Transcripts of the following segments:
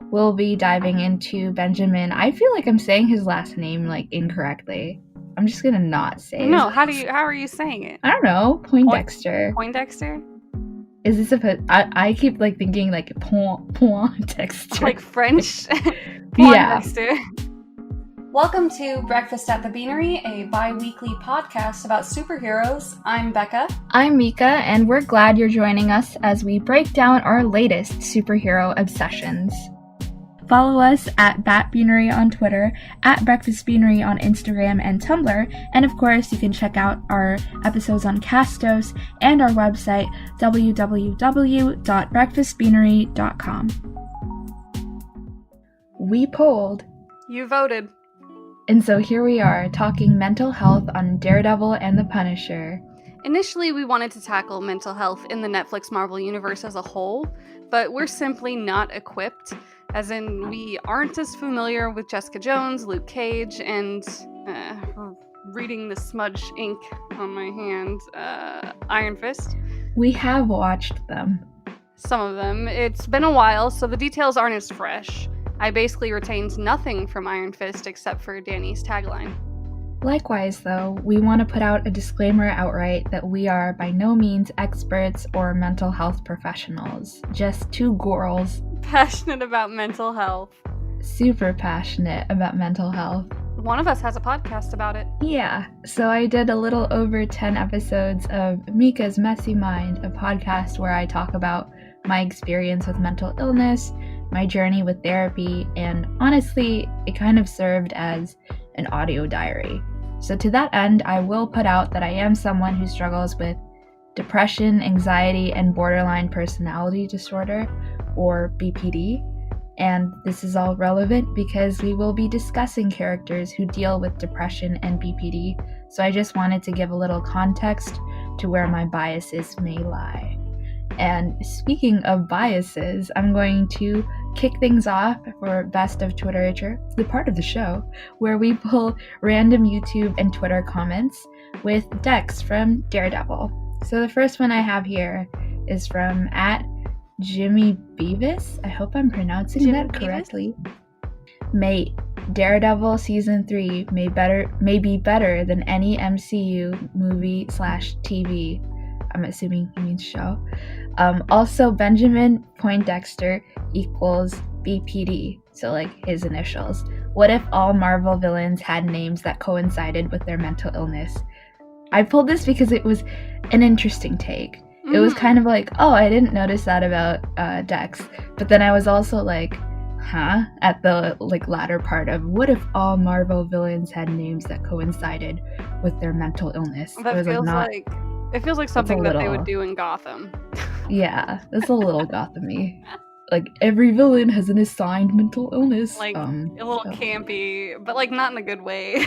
we'll be diving into Benjamin. I feel like I'm saying his last name like incorrectly. I'm just gonna not say. No, how are you saying it? I don't know. Poindexter. Poindexter? Is this I keep like thinking like Poindexter. Like French? Poindexter. Yeah. Welcome to Breakfast at the Beanery, a bi-weekly podcast about superheroes. I'm Becca. I'm Mika, and we're glad you're joining us as we break down our latest superhero obsessions. Follow us at Beanery on Twitter, at Breakfast Beanery on Instagram and Tumblr, and of course you can check out our episodes on Castos and our website www.breakfastbeanery.com. We polled. You voted. And so here we are, talking mental health on Daredevil and the Punisher. Initially, we wanted to tackle mental health in the Netflix Marvel universe as a whole, but we're simply not equipped, as in we aren't as familiar with Jessica Jones, Luke Cage, and reading the smudge ink on my hand, Iron Fist. We have watched them. Some of them. It's been a while, so the details aren't as fresh. I basically retained nothing from Iron Fist except for Danny's tagline. Likewise, though, we want to put out a disclaimer outright that we are by no means experts or mental health professionals. Just two girls. Passionate about mental health. Super passionate about mental health. One of us has a podcast about it. Yeah, so I did a little over 10 episodes of Mika's Messy Mind, a podcast where I talk about my experience with mental illness, my journey with therapy, and honestly, it kind of served as an audio diary. So to that end, I will put out that I am someone who struggles with depression, anxiety, and borderline personality disorder, or BPD. And this is all relevant because we will be discussing characters who deal with depression and BPD, so I just wanted to give a little context to where my biases may lie. And speaking of biases, I'm going to kick things off for Best of Twitterature, the part of the show where we pull random YouTube and Twitter comments with Dex from Daredevil. So the first one I have here is from @Jimmy Beavis. I hope I'm pronouncing Jimmy that correctly. Mate, Daredevil Season 3 may be better than any MCU movie/TV. I'm assuming he means show. Also, Benjamin Poindexter equals BPD, so like his initials. What if all Marvel villains had names that coincided with their mental illness? I pulled this because it was an interesting take. It was kind of like, oh, I didn't notice that about Dex. But then I was also like, huh? At the latter part of, what if all Marvel villains had names that coincided with their mental illness? It feels like something that they would do in Gotham. Yeah, it's a little Gotham-y. Like, every villain has an assigned mental illness. Like, a little campy, but like not in a good way.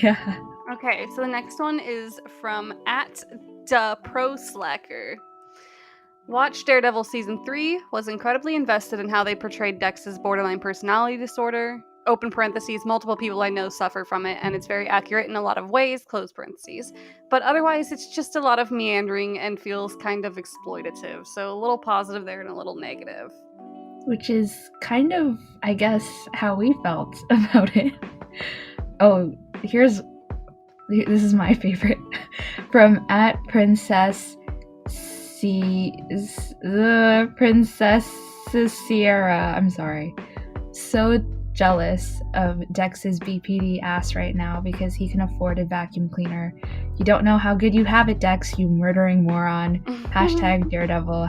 Yeah. Okay, so the next one is from @DaProSlacker. Watched Daredevil Season 3, was incredibly invested in how they portrayed Dex's borderline personality disorder. Open parentheses, multiple people I know suffer from it, and it's very accurate in a lot of ways, close parentheses. But otherwise, it's just a lot of meandering and feels kind of exploitative. So a little positive there and a little negative. Which is kind of, I guess, how we felt about it. Oh, this is my favorite. From @Princess Sierra. I'm sorry. So jealous of Dex's BPD ass right now because he can afford a vacuum cleaner. You don't know how good you have it, Dex, you murdering moron. #Daredevil,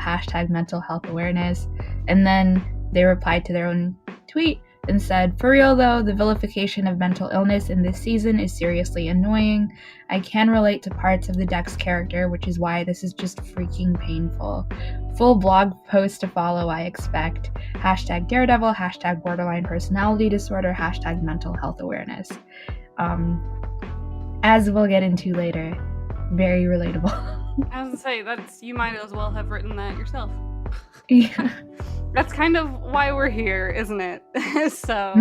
#mental health awareness. And then they replied to their own tweet and said, for real though, the vilification of mental illness in this season is seriously annoying. I can relate to parts of the Dex character, which is why this is just freaking painful. Full blog post to follow, I expect. #Daredevil, #borderline personality disorder, #mental health awareness. As we'll get into later, very relatable. I was gonna say, you might as well have written that yourself. Yeah. That's kind of why we're here, isn't it? So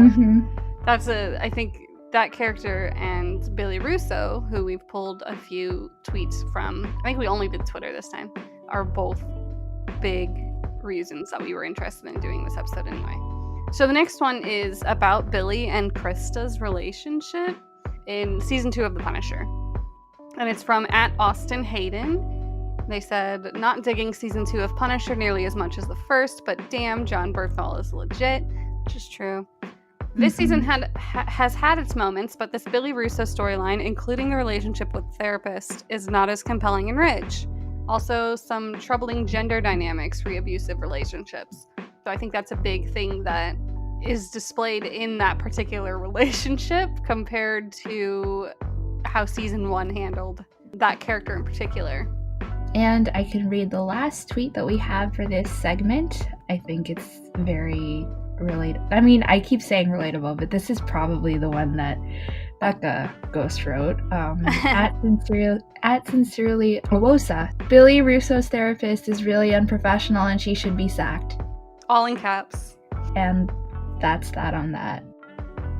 I think that character and Billy Russo, who we've pulled a few tweets from, I think we only did Twitter this time, are both big reasons that we were interested in doing this episode anyway. So the next one is about Billy and Krista's relationship in season 2 of The Punisher. And it's from @AustinHayden. They said, not digging season 2 of Punisher nearly as much as the first, but damn, John Bernthal is legit, which is true. This season has had its moments, but this Billy Russo storyline, including the relationship with the therapist, is not as compelling and rich. Also, some troubling gender dynamics re abusive relationships. So I think that's a big thing that is displayed in that particular relationship compared to how season 1 handled that character in particular. And I can read the last tweet that we have for this segment. I think it's very relatable. I mean, I keep saying relatable, but this is probably the one that Becca ghost wrote. At sincerely Owosa. Billy Russo's therapist is really unprofessional and she should be sacked. All in caps. And that's that on that.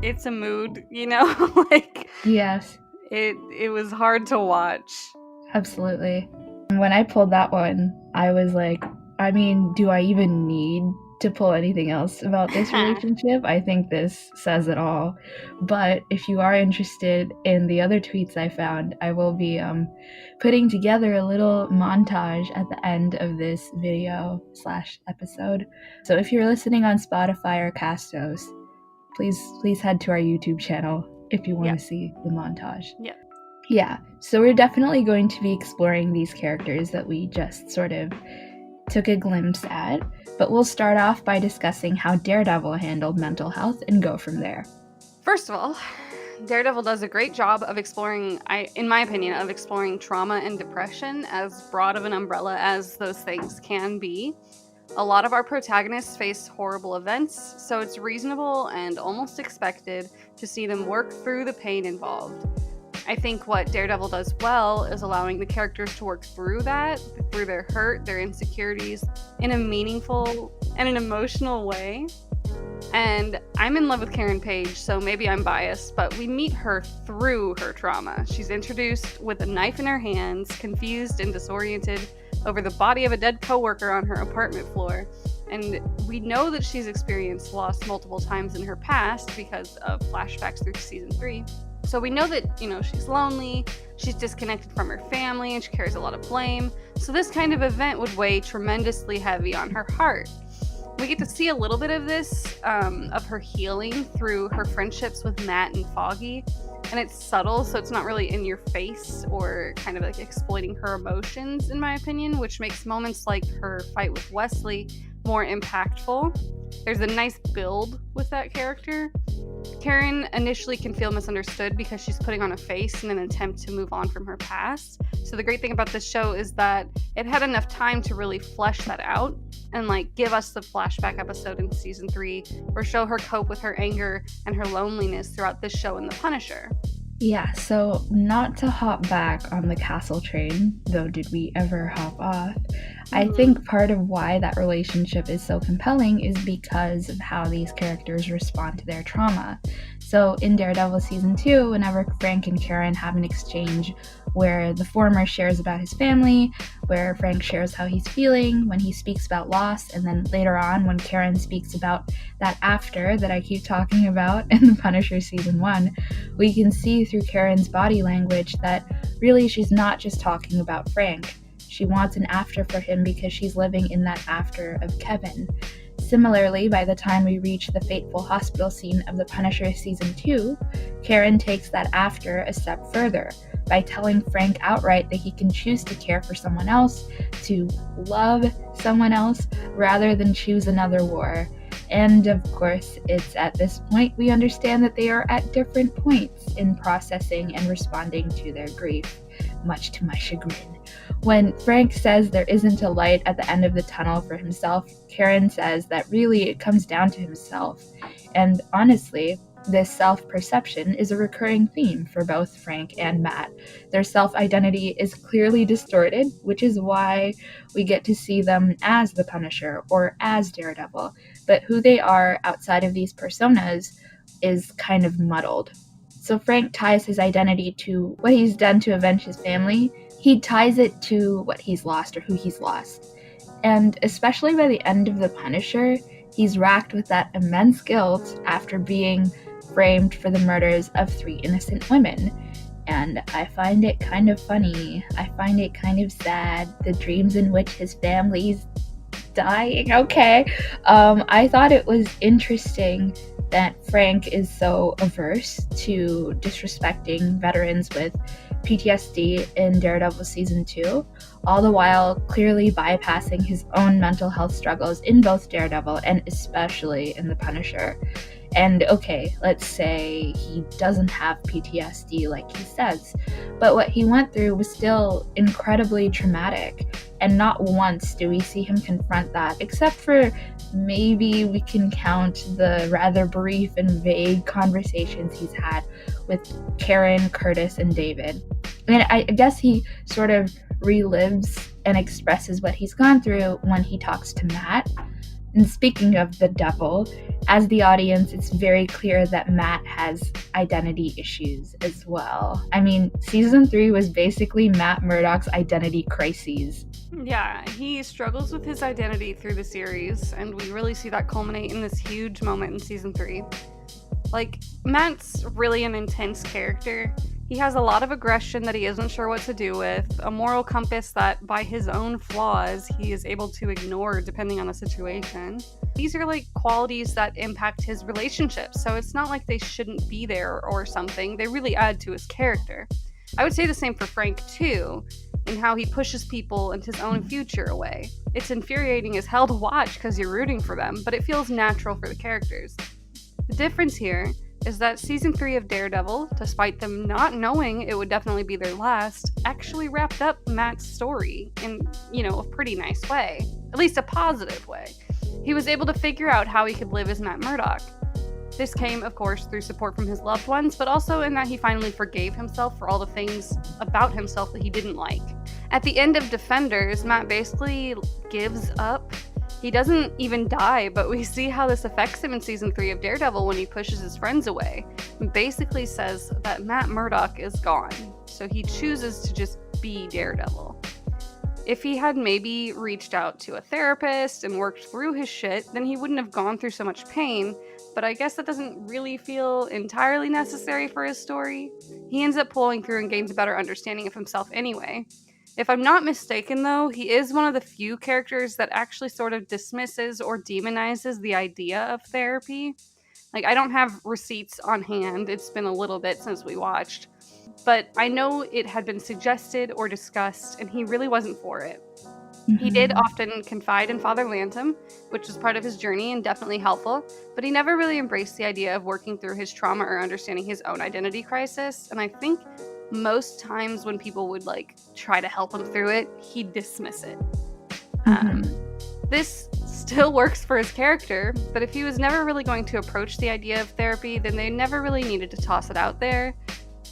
It's a mood, you know? Like, yes. It was hard to watch. Absolutely. When I pulled that one, I was like, I mean, do I even need to pull anything else about this relationship? I think this says it all. But if you are interested in the other tweets I found, I will be putting together a little montage at the end of this video / episode. So if you're listening on Spotify or Castos, please head to our YouTube channel if you want to see the montage. Yeah, so we're definitely going to be exploring these characters that we just sort of took a glimpse at, but we'll start off by discussing how Daredevil handled mental health and go from there. First of all, Daredevil does a great job of exploring, in my opinion, of exploring trauma and depression as broad of an umbrella as those things can be. A lot of our protagonists face horrible events, so it's reasonable and almost expected to see them work through the pain involved. I think what Daredevil does well is allowing the characters to work through that, through their hurt, their insecurities, in a meaningful and an emotional way. And I'm in love with Karen Page, so maybe I'm biased, but we meet her through her trauma. She's introduced with a knife in her hands, confused and disoriented over the body of a dead coworker on her apartment floor. And we know that she's experienced loss multiple times in her past because of flashbacks through season 3. So we know that, she's lonely, she's disconnected from her family, and she carries a lot of blame. So this kind of event would weigh tremendously heavy on her heart. We get to see a little bit of this, of her healing through her friendships with Matt and Foggy. And it's subtle, so it's not really in your face or kind of like exploiting her emotions, in my opinion, which makes moments like her fight with Wesley more impactful. There's a nice build with that character. Karen initially can feel misunderstood because she's putting on a face in an attempt to move on from her past. So the great thing about this show is that it had enough time to really flesh that out and give us the flashback episode in season 3 or show her cope with her anger and her loneliness throughout this show and The Punisher. Yeah, so not to hop back on the castle train, though did we ever hop off, I think part of why that relationship is so compelling is because of how these characters respond to their trauma. So in Daredevil season 2, whenever Frank and Karen have an exchange where the former shares about his family, where Frank shares how he's feeling when he speaks about loss, and then later on when Karen speaks about that after that I keep talking about in The Punisher season 1, we can see through Karen's body language that really she's not just talking about Frank. She wants an after for him because she's living in that after of Kevin. Similarly, by the time we reach the fateful hospital scene of The Punisher season 2, Karen takes that after a step further by telling Frank outright that he can choose to care for someone else, to love someone else, rather than choose another war. And of course, it's at this point we understand that they are at different points in processing and responding to their grief, much to my chagrin. When Frank says there isn't a light at the end of the tunnel for himself, Karen says that really it comes down to himself. And honestly, this self-perception is a recurring theme for both Frank and Matt. Their self-identity is clearly distorted, which is why we get to see them as the Punisher or as Daredevil. But who they are outside of these personas is kind of muddled. So Frank ties his identity to what he's done to avenge his family. He ties it to what he's lost or who he's lost. And especially by the end of The Punisher, He's racked with that immense guilt after being framed for the murders of 3 innocent women. And I find it kind of funny. I find it kind of sad, the dreams in which his family's dying. Okay. I thought it was interesting that Frank is so averse to disrespecting veterans with PTSD in Daredevil Season 2, all the while clearly bypassing his own mental health struggles in both Daredevil and especially in The Punisher. And okay, let's say he doesn't have PTSD like he says, but what he went through was still incredibly traumatic, and not once do we see him confront that, except for maybe we can count the rather brief and vague conversations he's had with Karen, Curtis, and David. And I guess he sort of relives and expresses what he's gone through when he talks to Matt. And speaking of the devil, as the audience, it's very clear that Matt has identity issues as well. I mean, Season 3 was basically Matt Murdock's identity crises. Yeah, he struggles with his identity through the series, and we really see that culminate in this huge moment in Season 3. Like, Matt's really an intense character. He has a lot of aggression that he isn't sure what to do with, a moral compass that, by his own flaws, he is able to ignore depending on the situation. These are like qualities that impact his relationships, so it's not like they shouldn't be there or something. They really add to his character. I would say the same for Frank, too, in how he pushes people and his own future away. It's infuriating as hell to watch because you're rooting for them, but it feels natural for the characters. The difference here is that Season 3 of Daredevil, despite them not knowing it would definitely be their last, actually wrapped up Matt's story in, a pretty nice way. At least a positive way. He was able to figure out how he could live as Matt Murdock. This came, of course, through support from his loved ones, but also in that he finally forgave himself for all the things about himself that he didn't like. At the end of Defenders, Matt basically gives up. He doesn't even die, but we see how this affects him in Season 3 of Daredevil when he pushes his friends away. And basically says that Matt Murdock is gone, so he chooses to just be Daredevil. If he had maybe reached out to a therapist and worked through his shit, then he wouldn't have gone through so much pain, but I guess that doesn't really feel entirely necessary for his story. He ends up pulling through and gains a better understanding of himself anyway. If I'm not mistaken, though, he is one of the few characters that actually sort of dismisses or demonizes the idea of therapy. Like, I don't have receipts on hand. It's been a little bit since we watched. But I know it had been suggested or discussed, and he really wasn't for it. Mm-hmm. He did often confide in Father Lantom, which was part of his journey and definitely helpful, but he never really embraced the idea of working through his trauma or understanding his own identity crisis, and I think most times when people would try to help him through it, he'd dismiss it. This still works for his character, but if he was never really going to approach the idea of therapy, then they never really needed to toss it out there.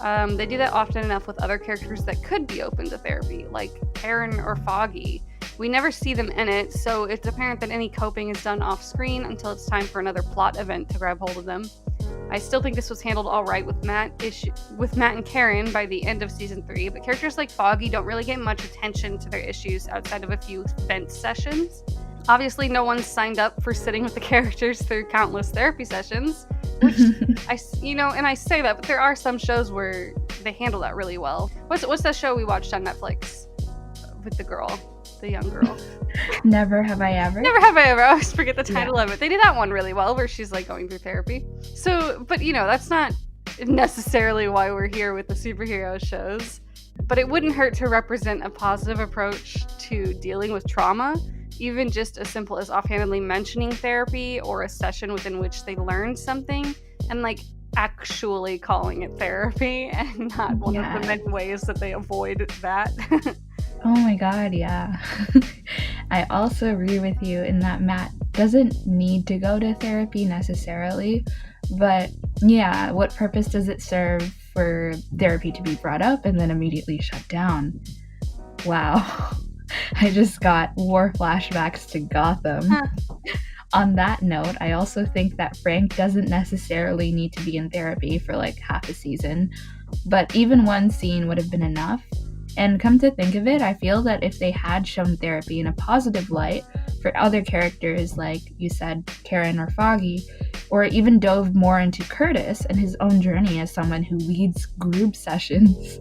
They do that often enough with other characters that could be open to therapy, like Karen or Foggy. We never see them in it, so it's apparent that any coping is done off screen until it's time for another plot event to grab hold of them. I still think this was handled all right with Matt and Karen by the end of Season 3, but characters like Foggy don't really get much attention to their issues outside of a few vent sessions. Obviously, no one's signed up for sitting with the characters through countless therapy sessions, which I say that, but there are some shows where they handle that really well. What's that show we watched on Netflix with the young girl? Never Have I Ever? Never Have I Ever. I always forget the title of it. They did that one really well, where she's going through therapy. So, but that's not necessarily why we're here with the superhero shows. But it wouldn't hurt to represent a positive approach to dealing with trauma, even just as simple as offhandedly mentioning therapy or a session within which they learned something, and actually calling it therapy and not one of the many ways that they avoid that. Oh my god, yeah. I also agree with you in that Matt doesn't need to go to therapy necessarily, but yeah, what purpose does it serve for therapy to be brought up and then immediately shut down? Wow. I just got war flashbacks to Gotham. On that note, I also think that Frank doesn't necessarily need to be in therapy for half a season, but even one scene would have been enough. And come to think of it, I feel that if they had shown therapy in a positive light, for other characters like you said, Karen or Foggy, or even dove more into Curtis and his own journey as someone who leads group sessions,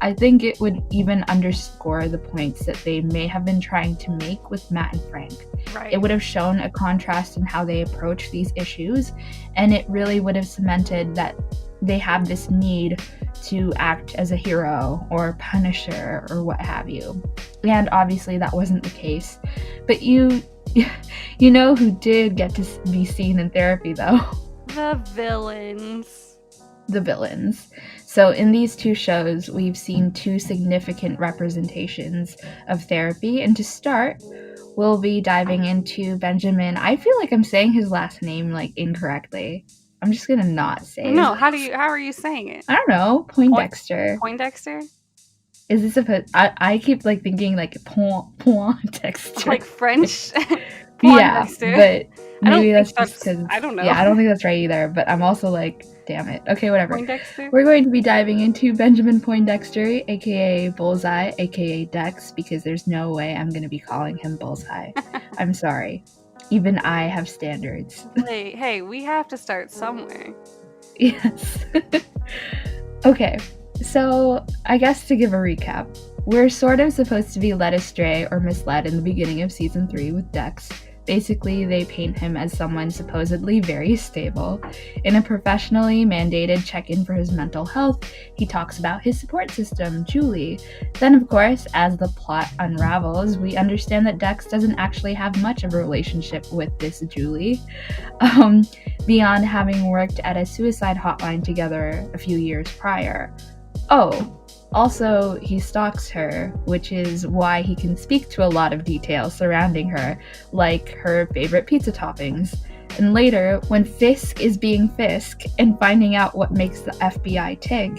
I think it would even underscore the points that they may have been trying to make with Matt and Frank. Right. It would have shown a contrast in how they approach these issues, and it really would have cemented that they have this need to act as a hero or Punisher or what have you. And obviously that wasn't the case. But you know who did get to be seen in therapy, though? The villains. The villains. So in these two shows, we've seen two significant representations of therapy. And to start, we'll be diving into Benjamin. I feel like I'm saying his last name like incorrectly. I'm just gonna not say. No, how are you saying it? I don't know. Poindexter. Poindexter? Is this supposed? I keep like thinking like Poindexter. Like French. Yeah, but maybe that's just because I don't know. Yeah, I don't think that's right either. But I'm also like, damn it. Okay, whatever. Poindexter? We're going to be diving into Benjamin Poindexter, aka Bullseye, aka Dex, because there's no way I'm going to be calling him Bullseye. I'm sorry. Even I have standards. Hey, we have to start somewhere. Yes. Okay, so I guess to give a recap, we're sort of supposed to be led astray or misled in the beginning of season 3 with Dex. Basically, they paint him as someone supposedly very stable. In a professionally mandated check-in for his mental health, he talks about his support system, Julie. Then, of course, as the plot unravels, we understand that Dex doesn't actually have much of a relationship with this Julie, beyond having worked at a suicide hotline together a few years prior. Oh, also, he stalks her, which is why he can speak to a lot of details surrounding her, like her favorite pizza toppings. And later, when Fisk is being Fisk and finding out what makes the FBI tick,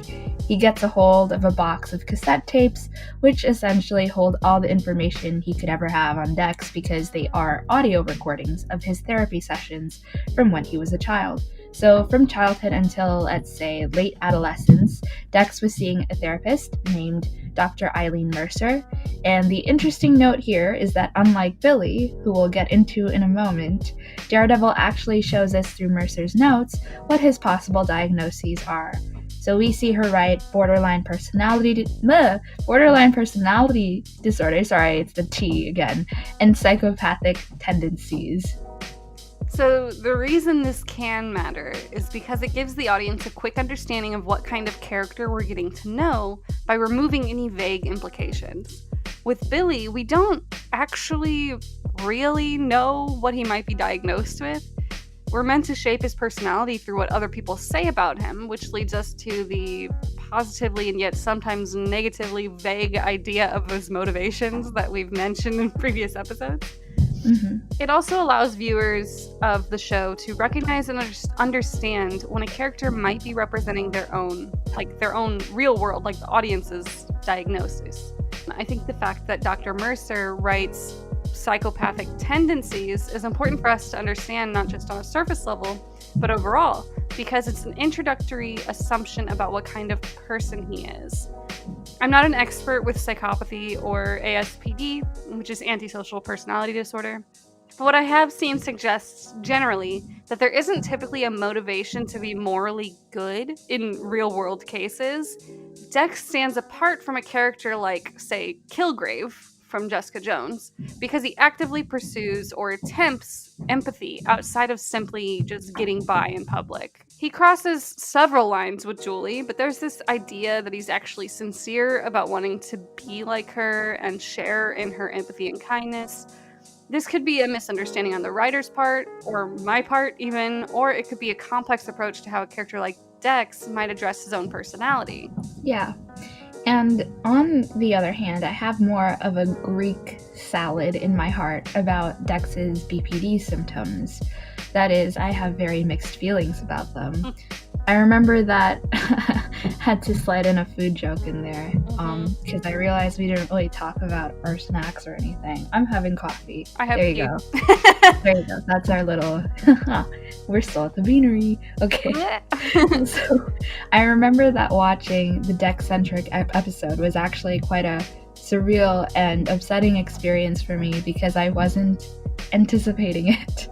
he gets a hold of a box of cassette tapes, which essentially hold all the information he could ever have on Dex because they are audio recordings of his therapy sessions from when he was a child. So from childhood until, let's say, late adolescence, Dex was seeing a therapist named Dr. Eileen Mercer. And the interesting note here is that unlike Billy, who we'll get into in a moment, Daredevil actually shows us through Mercer's notes what his possible diagnoses are. So we see her write borderline personality disorder, sorry, it's the T again, and psychopathic tendencies. So the reason this can matter is because it gives the audience a quick understanding of what kind of character we're getting to know by removing any vague implications. With Billy, we don't actually really know what he might be diagnosed with. We're meant to shape his personality through what other people say about him, which leads us to the positively and yet sometimes negatively vague idea of his motivations that we've mentioned in previous episodes. Mm-hmm. It also allows viewers of the show to recognize and understand when a character might be representing their own real world, like the audience's diagnosis. I think the fact that Dr. Mercer writes psychopathic tendencies is important for us to understand, not just on a surface level, but overall, because it's an introductory assumption about what kind of person he is. I'm not an expert with psychopathy or ASPD, which is antisocial personality disorder, but what I have seen suggests generally that there isn't typically a motivation to be morally good in real-world cases. Dex stands apart from a character like, say, Kilgrave from Jessica Jones, because he actively pursues or attempts empathy outside of simply just getting by in public. He crosses several lines with Julie, but there's this idea that he's actually sincere about wanting to be like her and share in her empathy and kindness. This could be a misunderstanding on the writer's part, or my part even, or it could be a complex approach to how a character like Dex might address his own personality. Yeah. And on the other hand, I have more of a Greek salad in my heart about Dex's BPD symptoms. That is, I have very mixed feelings about them. I remember that had to slide in a food joke in there because I realized we didn't really talk about our snacks or anything. I'm having coffee. There you go. There you go. That's our little... We're still at the Beanery. Okay. So I remember that watching the Dex-centric episode was actually quite a surreal and upsetting experience for me because I wasn't anticipating it.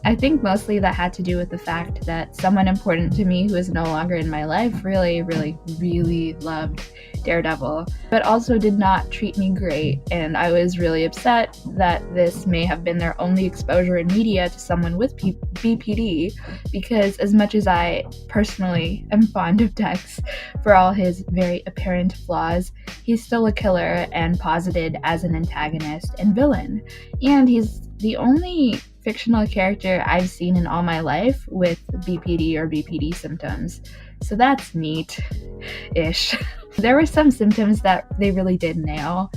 I think mostly that had to do with the fact that someone important to me who is no longer in my life really, really, really loved Daredevil, but also did not treat me great, and I was really upset that this may have been their only exposure in media to someone with BPD, because as much as I personally am fond of Dex for all his very apparent flaws, he's still a killer and posited as an antagonist and villain, and he's the only fictional character I've seen in all my life with BPD or BPD symptoms. So that's neat-ish. There were some symptoms that they really did nail,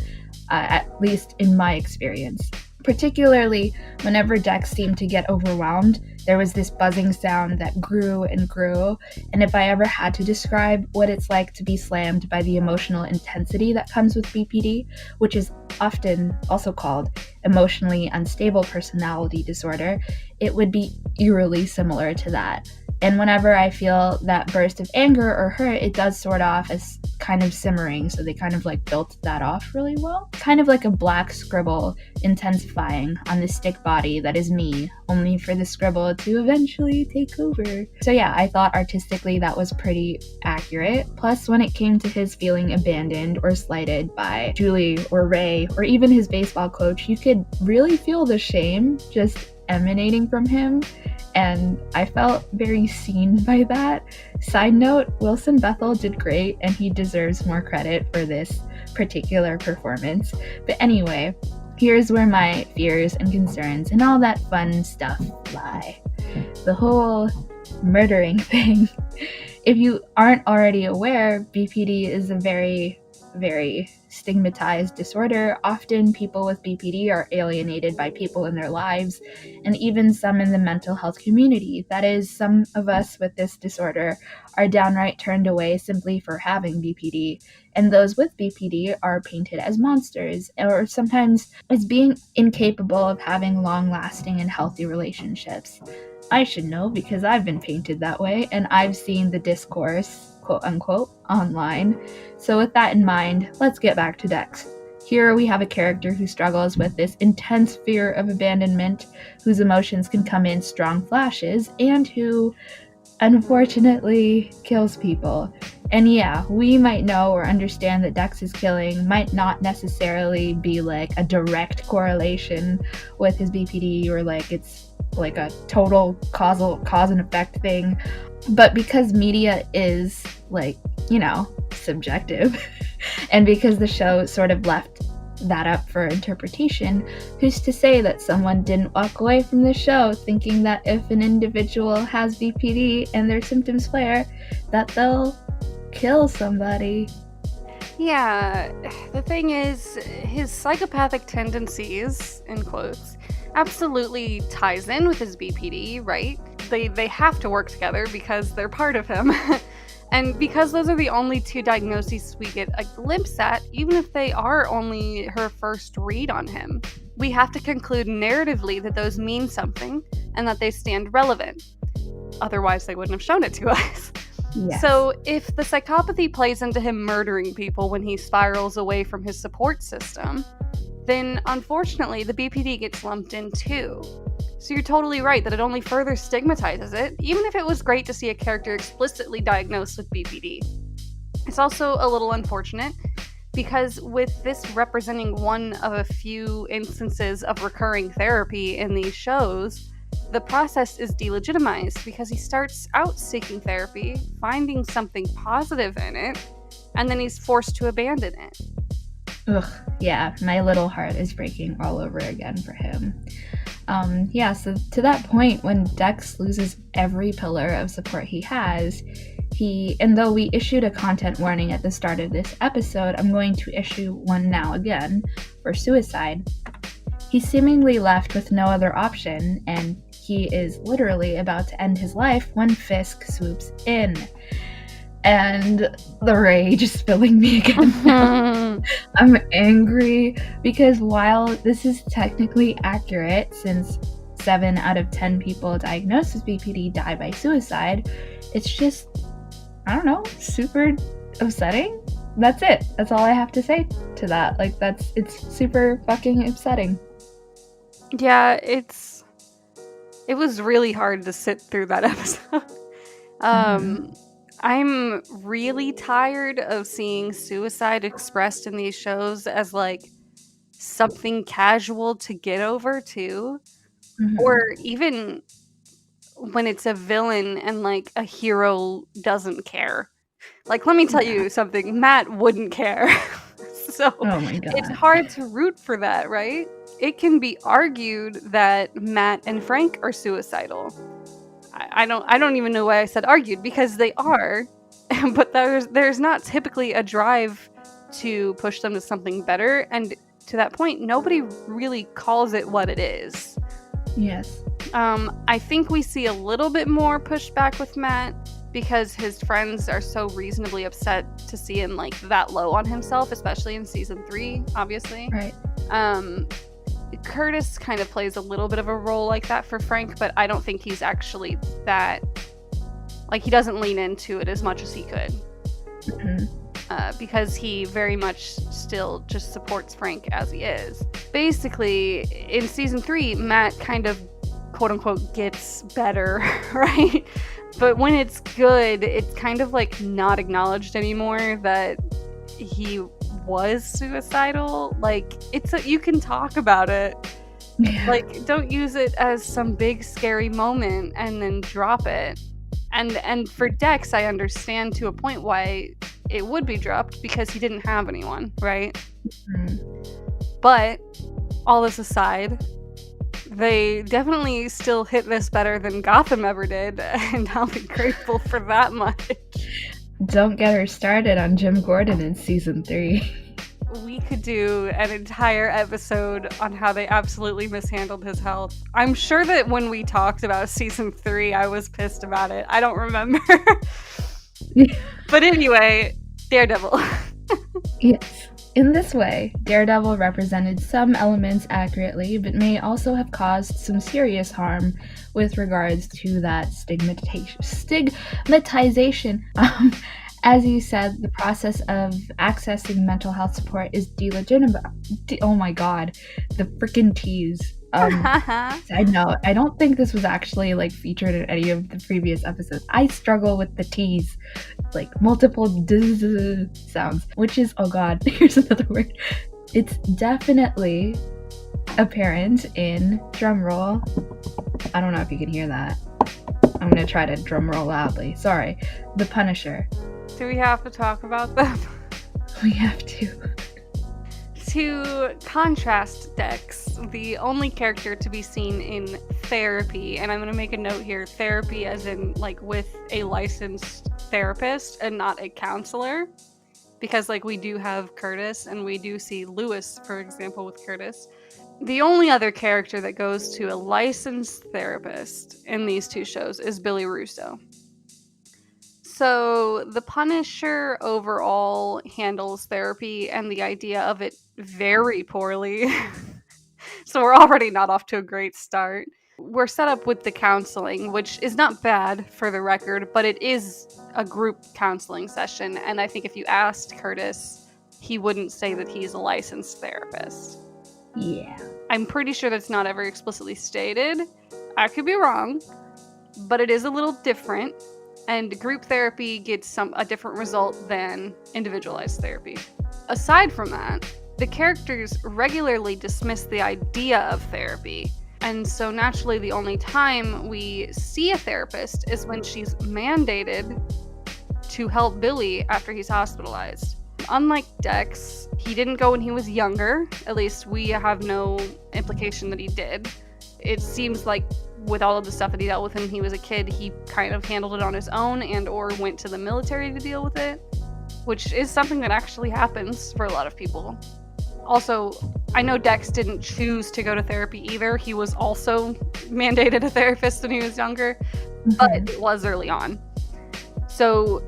at least in my experience. Particularly whenever Dex seemed to get overwhelmed, there was this buzzing sound that grew and grew, and if I ever had to describe what it's like to be slammed by the emotional intensity that comes with BPD, which is often also called emotionally unstable personality disorder, it would be eerily similar to that. And whenever I feel that burst of anger or hurt, it does sort off as kind of simmering, so they kind of like built that off really well. Kind of like a black scribble intensifying on the stick body that is me, only for the scribble to eventually take over. So yeah, I thought artistically that was pretty accurate. Plus, when it came to his feeling abandoned or slighted by Julie or Ray or even his baseball coach, you could really feel the shame just emanating from him, and I felt very seen by that. Side note, Wilson Bethel did great, and he deserves more credit for this particular performance. But anyway, here's where my fears and concerns and all that fun stuff lie. The whole murdering thing. If you aren't already aware, BPD is a very, very stigmatized disorder. Often people with BPD are alienated by people in their lives, and even some in the mental health community. That is, some of us with this disorder are downright turned away simply for having BPD, and those with BPD are painted as monsters, or sometimes as being incapable of having long-lasting and healthy relationships. I should know because I've been painted that way, and I've seen the discourse, quote unquote, online. So with that in mind, let's get back to Dex. Here we have a character who struggles with this intense fear of abandonment, whose emotions can come in strong flashes, and who, unfortunately, kills people. And yeah, we might know or understand that Dex's killing might not necessarily be like a direct correlation with his BPD, or like it's like a total cause and effect thing. But because media is, like, you know, subjective, and because the show sort of left that up for interpretation, who's to say that someone didn't walk away from the show thinking that if an individual has BPD and their symptoms flare, that they'll kill somebody? Yeah, the thing is, his psychopathic tendencies, in quotes, absolutely ties in with his BPD, right? They have to work together because they're part of him. And because those are the only two diagnoses we get a glimpse at, even if they are only her first read on him, we have to conclude narratively that those mean something and that they stand relevant. Otherwise, they wouldn't have shown it to us. Yes. So if the psychopathy plays into him murdering people when he spirals away from his support system, then unfortunately the BPD gets lumped in too. So you're totally right that it only further stigmatizes it, even if it was great to see a character explicitly diagnosed with BPD. It's also a little unfortunate because with this representing one of a few instances of recurring therapy in these shows, the process is delegitimized because he starts out seeking therapy, finding something positive in it, and then he's forced to abandon it. Ugh, yeah, my little heart is breaking all over again for him. So to that point, when Dex loses every pillar of support he has, and though we issued a content warning at the start of this episode, I'm going to issue one now again for suicide. He's seemingly left with no other option, and he is literally about to end his life when Fisk swoops in. And the rage is filling me again now. I'm angry because while this is technically accurate, since 7 out of 10 people diagnosed with BPD die by suicide, it's just, I don't know, super upsetting. That's it. That's all I have to say to that. Like, it's super fucking upsetting. Yeah, it was really hard to sit through that episode. I'm really tired of seeing suicide expressed in these shows as like something casual to get over too, or even when it's a villain and like a hero doesn't care. Like, let me tell Yeah. you something, Matt wouldn't care. So Oh my it's god. hard to root for that, right? It can be argued that Matt and Frank are suicidal. I don't even know why I said argued, because they are, but there's not typically a drive to push them to something better, and to that point, nobody really calls it what it is. Yes. I think we see a little bit more pushback with Matt because his friends are so reasonably upset to see him like that low on himself, especially in season 3, obviously. Right. Curtis kind of plays a little bit of a role like that for Frank, but I don't think he's actually that, like, he doesn't lean into it as much as he could. Because he very much still just supports Frank as he is. Basically, in season 3, Matt kind of quote-unquote gets better, right? But when it's good, it's kind of like not acknowledged anymore that he was suicidal. Like, you can talk about it. Yeah. Like, don't use it as some big scary moment and then drop it. And for Dex, I understand to a point why it would be dropped, because he didn't have anyone, right? But all this aside, they definitely still hit this better than Gotham ever did, and I'll be grateful for that much. Don't get her started on Jim Gordon in season 3. We could do an entire episode on how they absolutely mishandled his health. I'm sure that when we talked about season 3, I was pissed about it. I don't remember. But anyway, Daredevil. Yes. In this way, Daredevil represented some elements accurately, but may also have caused some serious harm with regards to that stigmatization. As you said, the process of accessing mental health support is delegitimate. Oh my god, the freaking tease. Side note, I don't think this was actually like featured in any of the previous episodes. I struggle with the T's, like multiple sounds, which is, oh god, here's another word. It's definitely apparent in drumroll. I don't know if you can hear that. I'm gonna try to drumroll loudly. Sorry. The Punisher. Do we have to talk about them? We have to. To contrast Dex, the only character to be seen in therapy, and I'm going to make a note here, therapy as in like with a licensed therapist and not a counselor, because like we do have Curtis and we do see Lewis, for example, with Curtis. The only other character that goes to a licensed therapist in these two shows is Billy Russo. So the Punisher overall handles therapy and the idea of it very poorly. So we're already not off to a great start. We're set up with the counseling, which is not bad for the record, but it is a group counseling session. And I think if you asked Curtis, he wouldn't say that he's a licensed therapist. Yeah. I'm pretty sure that's not ever explicitly stated. I could be wrong, but it is a little different. And group therapy gets a different result than individualized therapy. Aside from that, the characters regularly dismiss the idea of therapy. And so naturally, the only time we see a therapist is when she's mandated to help Billy after he's hospitalized. Unlike Dex, he didn't go when he was younger. At least we have no implication that he did. It seems like with all of the stuff that he dealt with when he was a kid, he kind of handled it on his own and or went to the military to deal with it, which is something that actually happens for a lot of people. Also, I know Dex didn't choose to go to therapy either. He was also mandated a therapist when he was younger, but it was early on. So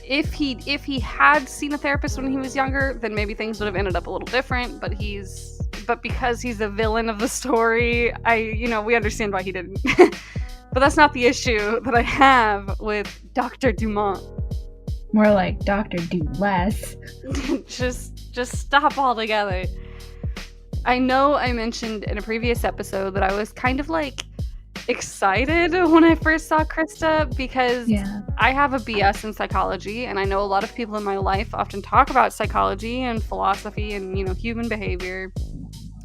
if he had seen a therapist when he was younger, then maybe things would have ended up a little different, but because he's the villain of the story, we understand why he didn't. But that's not the issue that I have with Dr. Dumont. More like Dr. Do Less. Just stop altogether. I know I mentioned in a previous episode that I was kind of like excited when I first saw Krista because Yeah. I have a BS in psychology, and I know a lot of people in my life often talk about psychology and philosophy and, human behavior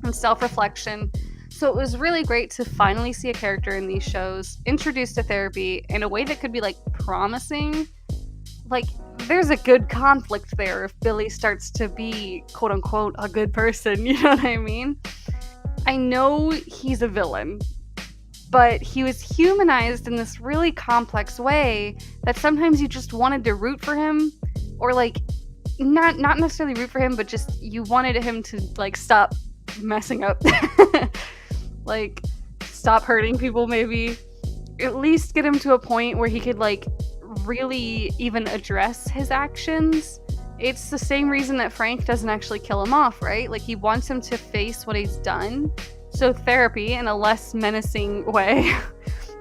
and self-reflection. So it was really great to finally see a character in these shows introduced to therapy in a way that could be like promising. Like, there's a good conflict there if Billy starts to be quote unquote a good person, you know what I mean? I know he's a villain, but he was humanized in this really complex way that sometimes you just wanted to root for him, or like not necessarily root for him, but just you wanted him to like stop messing up. Like, stop hurting people, maybe. At least get him to a point where he could like really even address his actions. It's the same reason that Frank doesn't actually kill him off, right? Like, he wants him to face what he's done. So therapy, in a less menacing way,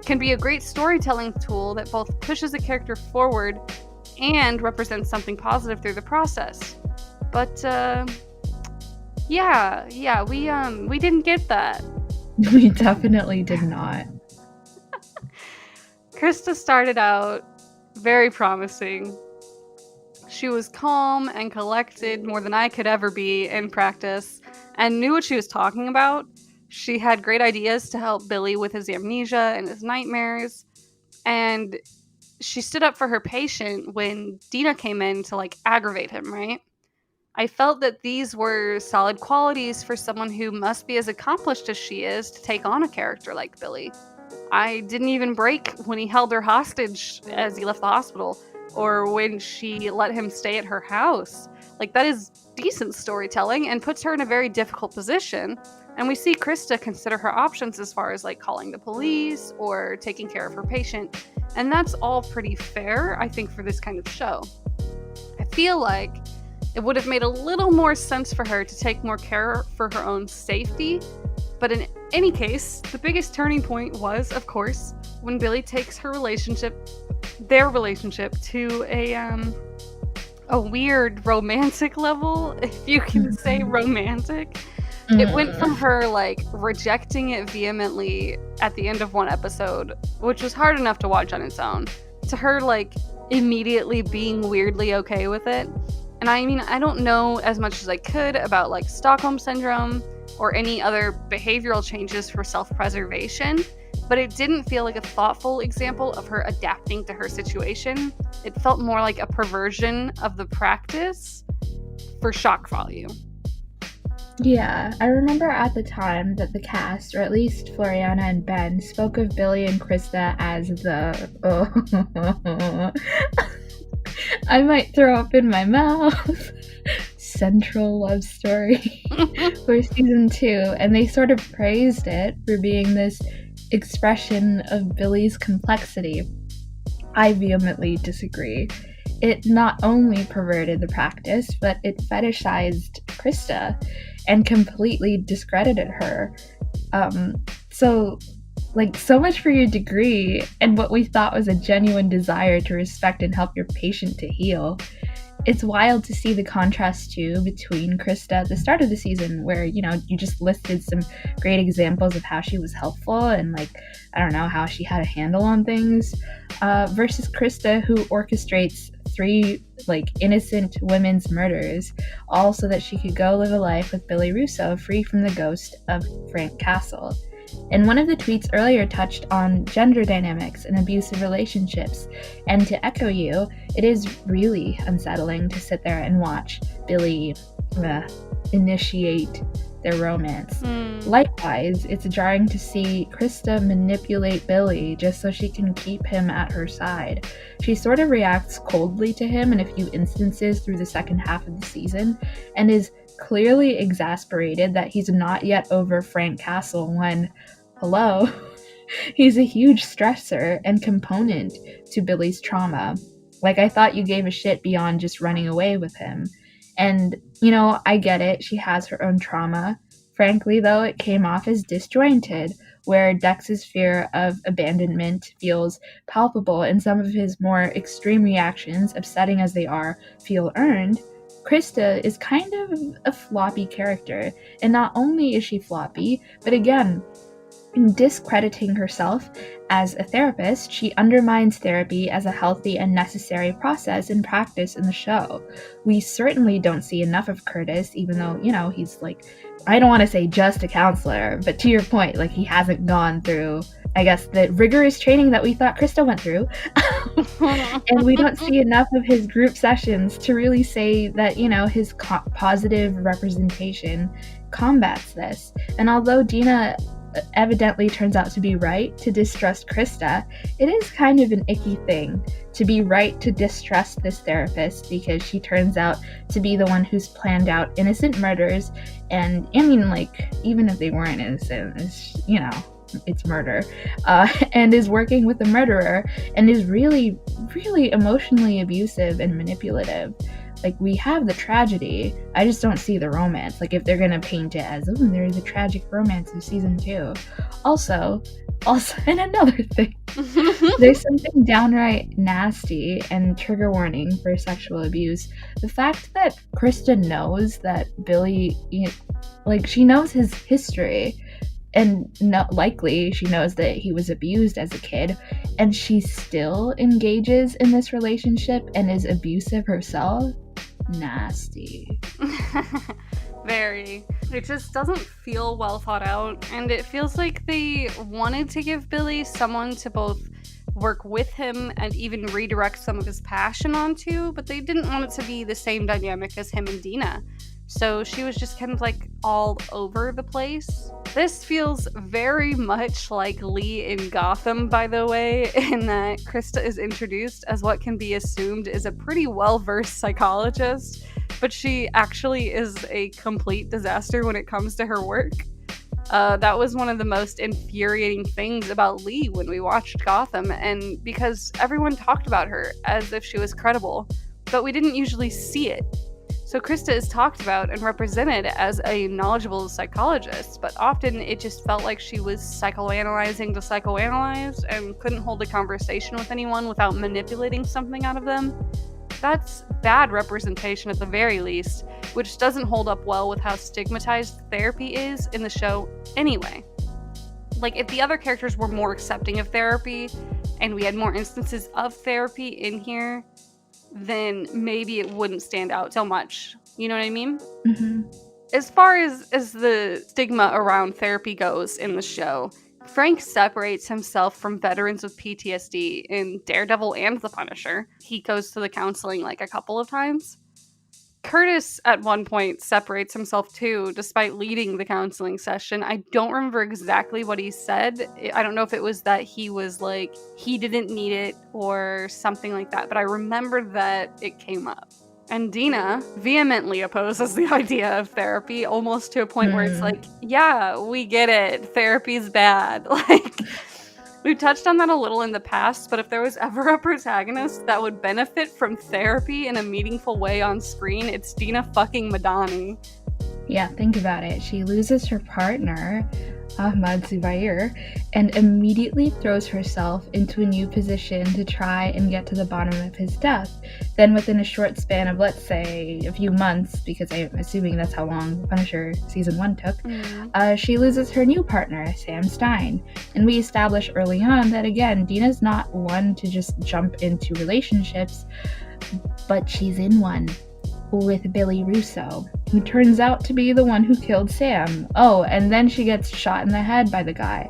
can be a great storytelling tool that both pushes a character forward and represents something positive through the process. But we didn't get that. We definitely did not. Krista started out very promising. She was calm and collected, more than I could ever be in practice, and knew what she was talking about. She had great ideas to help Billy with his amnesia and his nightmares, and she stood up for her patient when Dina came in to like aggravate him, right? I felt that these were solid qualities for someone who must be as accomplished as she is to take on a character like Billy. I didn't even break when he held her hostage as he left the hospital, or when she let him stay at her house. Like, that is decent storytelling and puts her in a very difficult position. And we see Krista consider her options as far as like calling the police or taking care of her patient. And that's all pretty fair, I think, for this kind of show. I feel like it would have made a little more sense for her to take more care for her own safety. But in any case, the biggest turning point was, of course, when Billy takes their relationship to a weird romantic level, if you can say romantic. It went from her like rejecting it vehemently at the end of one episode, which was hard enough to watch on its own, to her like immediately being weirdly okay with it. And I mean, I don't know as much as I could about like Stockholm Syndrome or any other behavioral changes for self-preservation, but it didn't feel like a thoughtful example of her adapting to her situation. It felt more like a perversion of the practice for shock value. Yeah, I remember at the time that the cast, or at least Floriana and Ben, spoke of Billy and Krista as the I might throw up in my mouth central love story for season 2, and they sort of praised it for being this expression of Billy's complexity. I vehemently disagree. It not only perverted the practice, but it fetishized Krista and completely discredited her. So much for your degree and what we thought was a genuine desire to respect and help your patient to heal. It's wild to see the contrast too between Krista at the start of the season, where you just listed some great examples of how she was helpful and how she had a handle on things, versus Krista, who orchestrates 3 innocent women's murders, all so that she could go live a life with Billy Russo, free from the ghost of Frank Castle. And one of the tweets earlier touched on gender dynamics and abusive relationships. And to echo you, it is really unsettling to sit there and watch Billy initiate their romance. Likewise, it's jarring to see Krista manipulate Billy just so she can keep him at her side. She sort of reacts coldly to him in a few instances through the second half of the season, and is clearly exasperated that he's not yet over Frank Castle when, hello, he's a huge stressor and component to Billy's trauma. I thought you gave a shit beyond just running away with him. And, I get it, she has her own trauma. Frankly, though, it came off as disjointed, where Dex's fear of abandonment feels palpable and some of his more extreme reactions, upsetting as they are, feel earned. Krista is kind of a floppy character, and not only is she floppy, but again, in discrediting herself as a therapist, she undermines therapy as a healthy and necessary process and practice in the show. We certainly don't see enough of Curtis, even though, he's like, I don't want to say just a counselor, but to your point, like, he hasn't gone through, I guess, the rigorous training that we thought Krista went through. And we don't see enough of his group sessions to really say that, his positive representation combats this. And although Dina evidently turns out to be right to distrust Krista, it is kind of an icky thing to be right to distrust this therapist because she turns out to be the one who's planned out innocent murders. And I mean, like, even if they weren't innocent, it's murder, and is working with a murderer and is really, really emotionally abusive and manipulative. Like, we have the tragedy, I just don't see the romance. Like, if they're gonna paint it as, there's a tragic romance of season 2. Also, and another thing, there's something downright nasty and trigger warning for sexual abuse. The fact that Krista knows that Billy, she knows his history, and likely she knows that he was abused as a kid, and she still engages in this relationship and is abusive herself. Nasty. Very. It just doesn't feel well thought out, and it feels like they wanted to give Billy someone to both work with him and even redirect some of his passion onto, but they didn't want it to be the same dynamic as him and Dina. So she was just kind of like all over the place. This feels very much like Lee in Gotham, by the way, in that Krista is introduced as what can be assumed is a pretty well-versed psychologist, but she actually is a complete disaster when it comes to her work. That was one of the most infuriating things about Lee when we watched Gotham, and because everyone talked about her as if she was credible, but we didn't usually see it. So Krista is talked about and represented as a knowledgeable psychologist, but often it just felt like she was psychoanalyzing to psychoanalyze and couldn't hold a conversation with anyone without manipulating something out of them. That's bad representation at the very least, which doesn't hold up well with how stigmatized therapy is in the show anyway. Like, if the other characters were more accepting of therapy and we had more instances of therapy in here, then maybe it wouldn't stand out so much. You know what I mean? Mm-hmm. As far as the stigma around therapy goes in the show, Frank separates himself from veterans with PTSD in Daredevil and The Punisher. He goes to the counseling like a couple of times. Curtis at one point separates himself too, despite leading the counseling session. I don't remember exactly what he said. I don't know if it was that he was like, he didn't need it or something like that, but I remember that it came up. And Dina vehemently opposes the idea of therapy, almost to a point where it's like, yeah, we get it. Therapy's bad. Like, we've touched on that a little in the past, but if there was ever a protagonist that would benefit from therapy in a meaningful way on screen, it's Dina fucking Madani. Yeah, think about it. She loses her partner, Ahmad Zubair, and immediately throws herself into a new position to try and get to the bottom of his death. Then within a short span of, let's say, a few months, because I'm assuming that's how long Punisher Season 1 took, she loses her new partner, Sam Stein. And we establish early on that, again, Dina's not one to just jump into relationships, but she's in one with Billy Russo, who turns out to be the one who killed Sam. Oh, and then she gets shot in the head by the guy.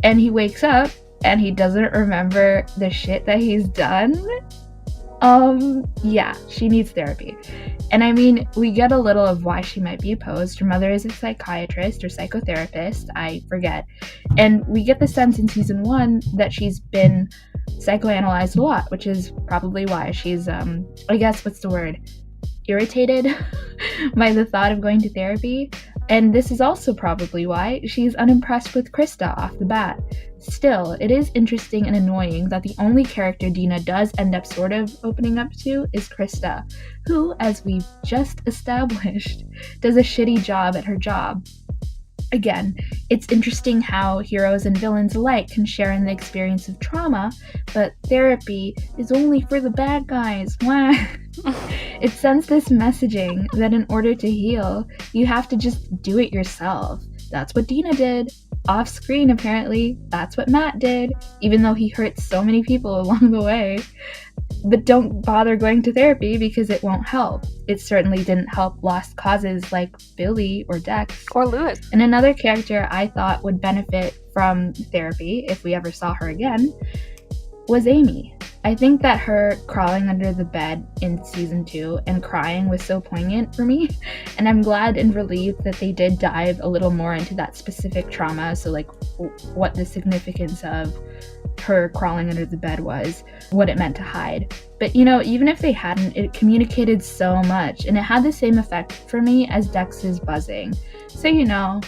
And he wakes up, and he doesn't remember the shit that he's done. Yeah, she needs therapy. And I mean, we get a little of why she might be opposed. Her mother is a psychiatrist or psychotherapist, I forget. And we get the sense in Season 1 that she's been psychoanalyzed a lot, which is probably why she's, I guess, what's the word? Irritated by the thought of going to therapy. And this is also probably why she's unimpressed with Krista off the bat. Still, it is interesting and annoying that the only character Dina does end up sort of opening up to is Krista, who, as we've just established, does a shitty job at her job. Again, it's interesting how heroes and villains alike can share in the experience of trauma, but therapy is only for the bad guys. It sends this messaging that in order to heal, you have to just do it yourself. That's what Dina did. Off screen, apparently, that's what Matt did, even though he hurt so many people along the way. But don't bother going to therapy because it won't help. It certainly didn't help lost causes like Billy or Dex. Or Lewis. And another character I thought would benefit from therapy, if we ever saw her again, was Amy. I think that her crawling under the bed in season 2 and crying was so poignant for me, and I'm glad and relieved that they did dive a little more into that specific trauma, so like what the significance of her crawling under the bed was, what it meant to hide. But even if they hadn't, it communicated so much, and it had the same effect for me as Dex's buzzing. So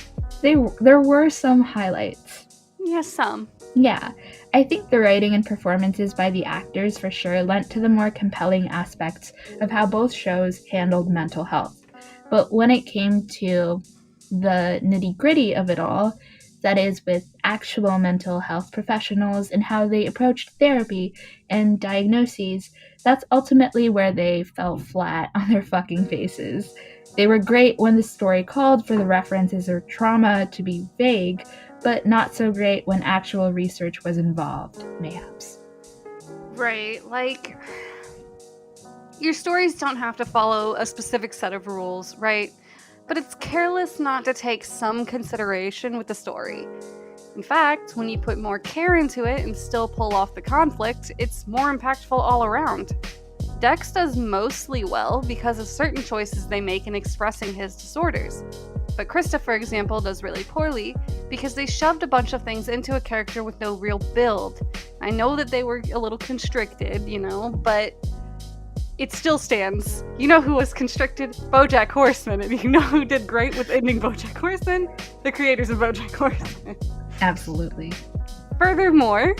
there were some highlights. Yes, some. Yeah, I think the writing and performances by the actors for sure lent to the more compelling aspects of how both shows handled mental health. But when it came to the nitty-gritty of it all, that is with actual mental health professionals and how they approached therapy and diagnoses, that's ultimately where they fell flat on their fucking faces. They were great when the story called for the references or trauma to be vague, but not so great when actual research was involved, mayhaps. Right, like, your stories don't have to follow a specific set of rules, right? But it's careless not to take some consideration with the story. In fact, when you put more care into it and still pull off the conflict, it's more impactful all around. Dex does mostly well because of certain choices they make in expressing his disorders. But Krista, for example, does really poorly because they shoved a bunch of things into a character with no real build. I know that they were a little constricted, but it still stands. You know who was constricted? BoJack Horseman. And you know who did great with ending BoJack Horseman? The creators of BoJack Horseman. Absolutely. Furthermore,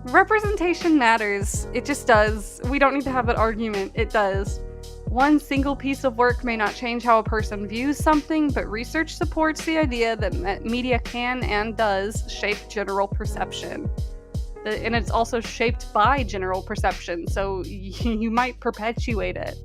representation matters. It just does. We don't need to have that argument. It does. One single piece of work may not change how a person views something, but research supports the idea that media can and does shape general perception. And it's also shaped by general perception, so you might perpetuate it.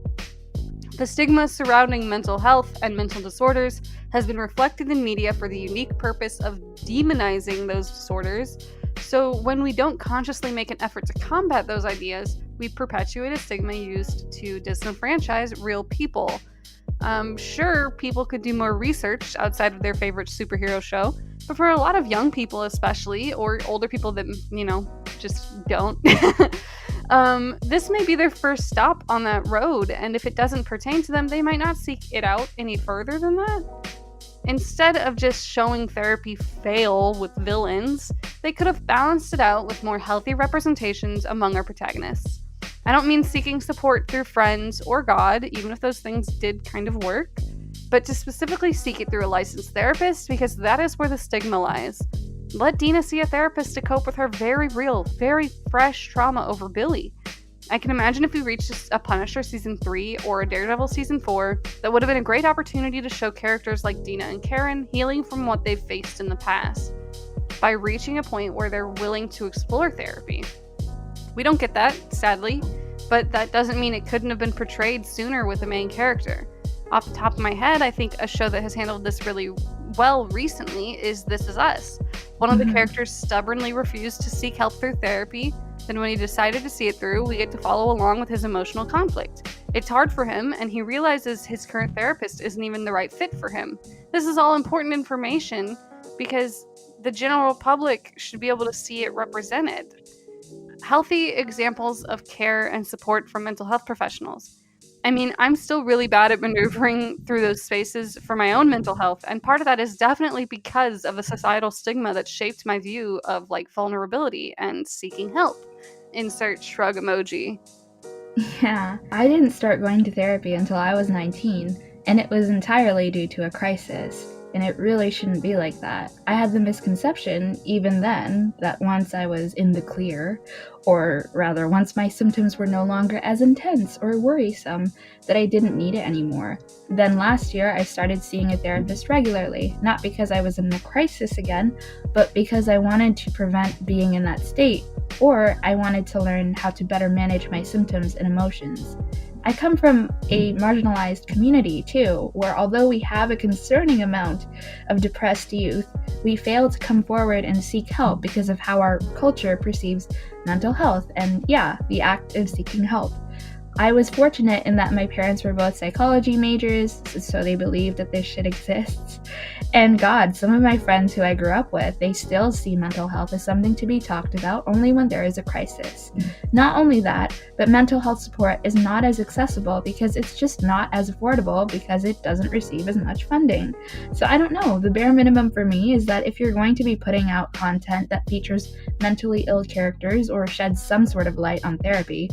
The stigma surrounding mental health and mental disorders has been reflected in media for the unique purpose of demonizing those disorders. So when we don't consciously make an effort to combat those ideas, we perpetuate a stigma used to disenfranchise real people. Sure, people could do more research outside of their favorite superhero show, but for a lot of young people especially, or older people that, just don't, this may be their first stop on that road, and if it doesn't pertain to them, they might not seek it out any further than that. Instead of just showing therapy fail with villains, they could have balanced it out with more healthy representations among our protagonists. I don't mean seeking support through friends or God, even if those things did kind of work, but to specifically seek it through a licensed therapist, because that is where the stigma lies. Let Dina see a therapist to cope with her very real, very fresh trauma over Billy. I can imagine if we reached a Punisher season 3 or a Daredevil season 4, that would have been a great opportunity to show characters like Dina and Karen healing from what they've faced in the past, by reaching a point where they're willing to explore therapy. We don't get that, sadly, but that doesn't mean it couldn't have been portrayed sooner with the main character. Off the top of my head, I think a show that has handled this really well recently is This Is Us. One of the characters stubbornly refused to seek help through therapy. Then when he decided to see it through, we get to follow along with his emotional conflict. It's hard for him, and he realizes his current therapist isn't even the right fit for him. This is all important information because the general public should be able to see it represented. Healthy examples of care and support from mental health professionals. I mean, I'm still really bad at maneuvering through those spaces for my own mental health, and part of that is definitely because of a societal stigma that shaped my view of vulnerability and seeking help. Insert shrug emoji. Yeah, I didn't start going to therapy until I was 19, and it was entirely due to a crisis. And it really shouldn't be like that. I had the misconception, even then, that once I was in the clear, or rather once my symptoms were no longer as intense or worrisome, that I didn't need it anymore. Then last year, I started seeing a therapist regularly, not because I was in a crisis again, but because I wanted to prevent being in that state, or I wanted to learn how to better manage my symptoms and emotions. I come from a marginalized community too, where although we have a concerning amount of depressed youth, we fail to come forward and seek help because of how our culture perceives mental health and, the act of seeking help. I was fortunate in that my parents were both psychology majors, so they believed that this shit exists. And God, some of my friends who I grew up with, they still see mental health as something to be talked about only when there is a crisis. Not only that, but mental health support is not as accessible because it's just not as affordable because it doesn't receive as much funding. So I don't know, the bare minimum for me is that if you're going to be putting out content that features mentally ill characters or sheds some sort of light on therapy,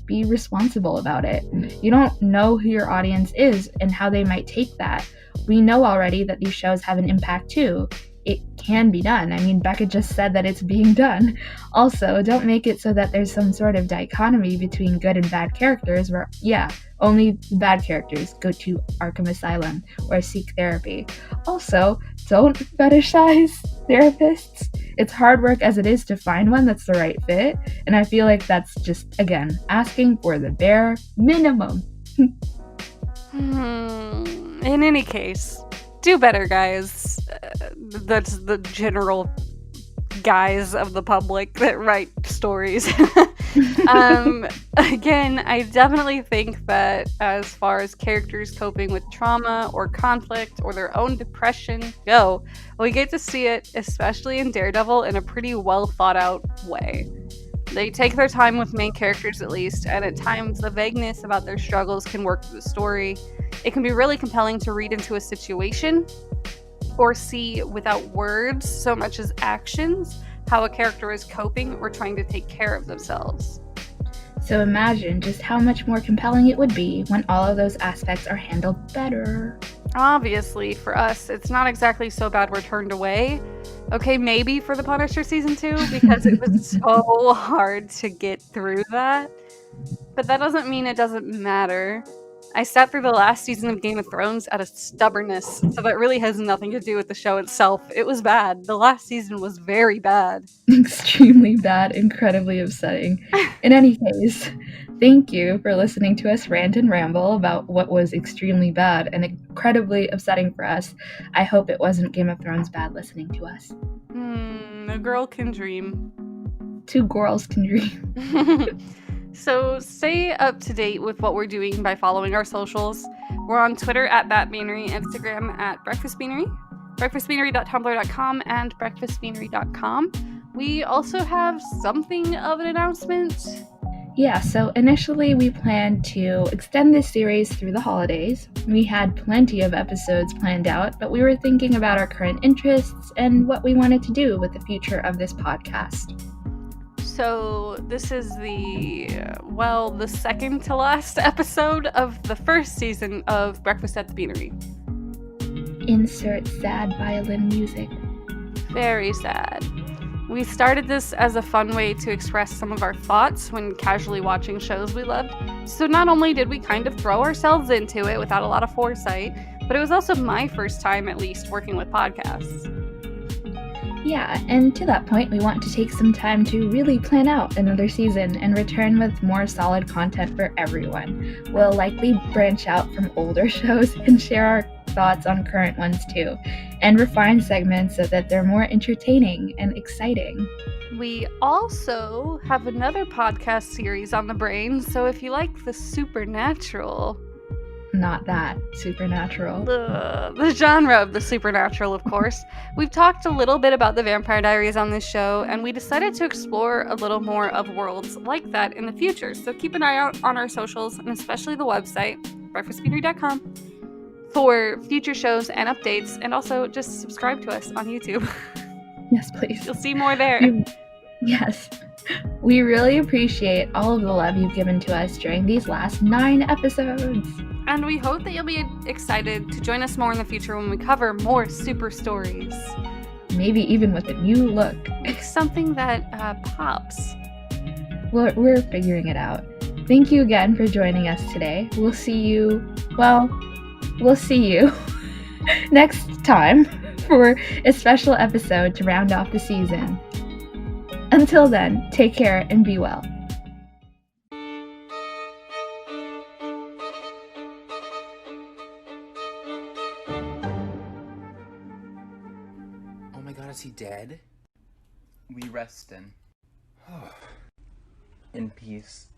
be responsible about it. You don't know who your audience is and how they might take that. We know already that these shows have an impact too. It can be done. I mean, Becca just said that it's being done. Also, don't make it so that there's some sort of dichotomy between good and bad characters where, only the bad characters go to Arkham Asylum or seek therapy. Also, don't fetishize therapists. It's hard work as it is to find one that's the right fit, and I feel like that's just, again, asking for the bare minimum. In any case, do better, guys. That's the general guise of the public that write stories. Again, I definitely think that as far as characters coping with trauma or conflict or their own depression go, we get to see it, especially in Daredevil, in a pretty well thought out way. They take their time with main characters at least, and at times the vagueness about their struggles can work through the story. It can be really compelling to read into a situation or see without words so much as actions how a character is coping or trying to take care of themselves. So imagine just how much more compelling it would be when all of those aspects are handled better. Obviously, for us, it's not exactly so bad we're turned away. Okay, maybe for the Punisher season 2, because it was so hard to get through that. But that doesn't mean it doesn't matter. I sat through the last season of Game of Thrones out of stubbornness, so that really has nothing to do with the show itself. It was bad. The last season was very bad. Extremely bad, incredibly upsetting. In any case, thank you for listening to us rant and ramble about what was extremely bad and incredibly upsetting for us. I hope it wasn't Game of Thrones bad listening to us. A girl can dream. 2 girls can dream. So stay up to date with what we're doing by following our socials. We're on Twitter at @Beanery, Instagram at BreakfastBeanery, breakfastbeanery.tumblr.com, and breakfastbeanery.com. We also have something of an announcement. Yeah, so initially we planned to extend this series through the holidays. We had plenty of episodes planned out, but we were thinking about our current interests and what we wanted to do with the future of this podcast. So this is the second to last episode of the first season of Breakfast at the Beanery. Insert sad violin music. Very sad. We started this as a fun way to express some of our thoughts when casually watching shows we loved. So not only did we kind of throw ourselves into it without a lot of foresight, but it was also my first time, at least, working with podcasts. Yeah, and to that point, we want to take some time to really plan out another season and return with more solid content for everyone. We'll likely branch out from older shows and share our thoughts on current ones too, and refine segments so that they're more entertaining and exciting. We also have another podcast series on the brain, so if you like the supernatural... Not that supernatural. The genre of the supernatural, of course. We've talked a little bit about the Vampire Diaries on this show, and we decided to explore a little more of worlds like that in the future. So keep an eye out on our socials, and especially the website, breakfastbeanery.com, for future shows and updates, and also just subscribe to us on YouTube. Yes, please. You'll see more there. Yes. We really appreciate all of the love you've given to us during these last 9 episodes. And we hope that you'll be excited to join us more in the future when we cover more super stories. Maybe even with a new look. Something that pops. We're figuring it out. Thank you again for joining us today. We'll see you next time for a special episode to round off the season. Until then, take care and be well. god, is he dead? We rest in peace.